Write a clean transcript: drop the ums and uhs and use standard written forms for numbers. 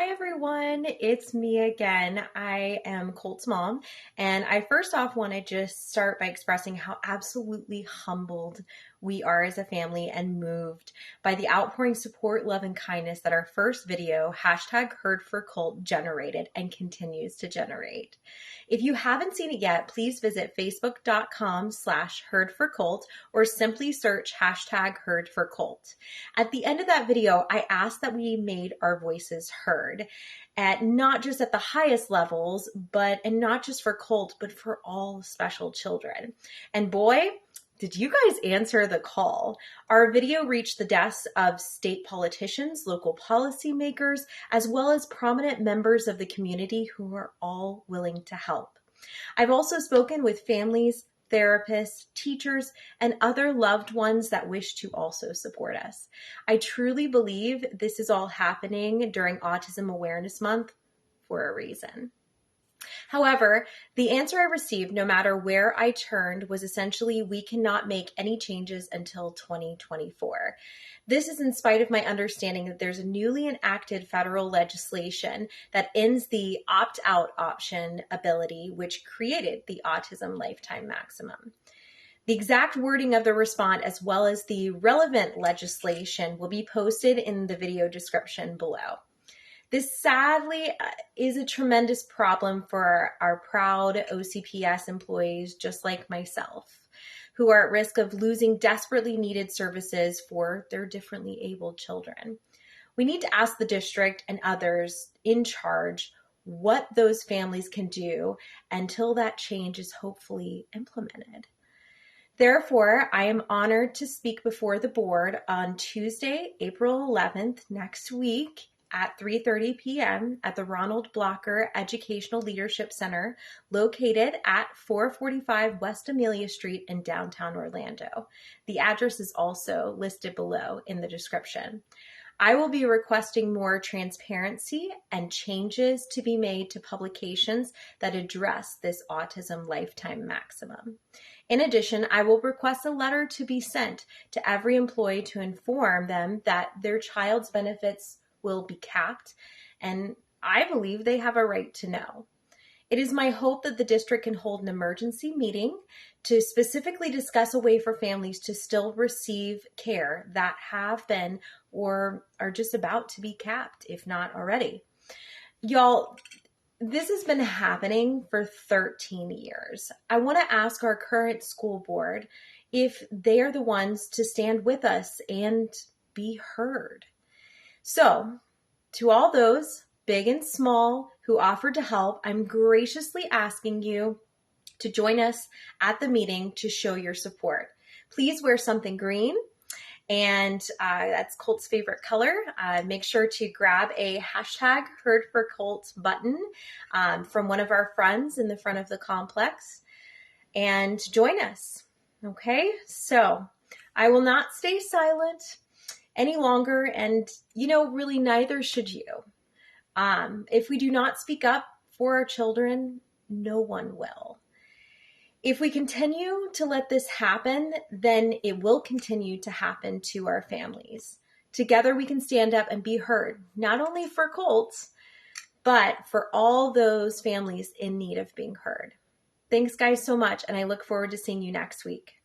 Hi everyone, it's me again. I am Colt's mom, and I first off want to just start by expressing how absolutely humbled we are as a family and moved by the outpouring support, love, and kindness that our first video, #HeardForColt, generated and continues to generate. If you haven't seen it yet, please visit facebook.com/HeardForColt or simply search #HeardForColt. At the end of that video, I asked that we made our voices heard, at not just at the highest levels, and not just for Colt, but for all special children. And boy, did you guys answer the call. Our video reached the desks of state politicians, local policymakers, as well as prominent members of the community who are all willing to help. I've also spoken with families, therapists, teachers, and other loved ones that wish to also support us. I truly believe this is all happening during Autism Awareness Month for a reason. However, the answer I received, no matter where I turned, was essentially we cannot make any changes until 2024. This is in spite of my understanding that there's a newly enacted federal legislation that ends the opt-out option ability, which created the autism lifetime maximum. The exact wording of the response, as well as the relevant legislation, will be posted in the video description below. This sadly is a tremendous problem for our proud OCPS employees, just like myself, who are at risk of losing desperately needed services for their differently abled children. We need to ask the district and others in charge what those families can do until that change is hopefully implemented. Therefore, I am honored to speak before the board on Tuesday, April 11th, next week, at 3:30 p.m. at the Ronald Blocker Educational Leadership Center, located at 445 West Amelia Street in downtown Orlando. The address is also listed below in the description. I will be requesting more transparency and changes to be made to publications that address this autism lifetime maximum. In addition, I will request a letter to be sent to every employee to inform them that their child's benefits will be capped, and I believe they have a right to know. It is my hope that the district can hold an emergency meeting to specifically discuss a way for families to still receive care that have been or are just about to be capped, if not already. Y'all, this has been happening for 13 years. I want to ask our current school board if they are the ones to stand with us and be heard. So, to all those, big and small, who offered to help, I'm graciously asking you to join us at the meeting to show your support. Please wear something green, and that's Colt's favorite color. Make sure to grab a #HeardForColt button from one of our friends in the front of the complex and join us. Okay, so I will not stay silent any longer, and really neither should you. If we do not speak up for our children, no one will. If we continue to let this happen, then it will continue to happen to our families. Together we can stand up and be heard, not only for Colt, but for all those families in need of being heard. Thanks guys so much, and I look forward to seeing you next week.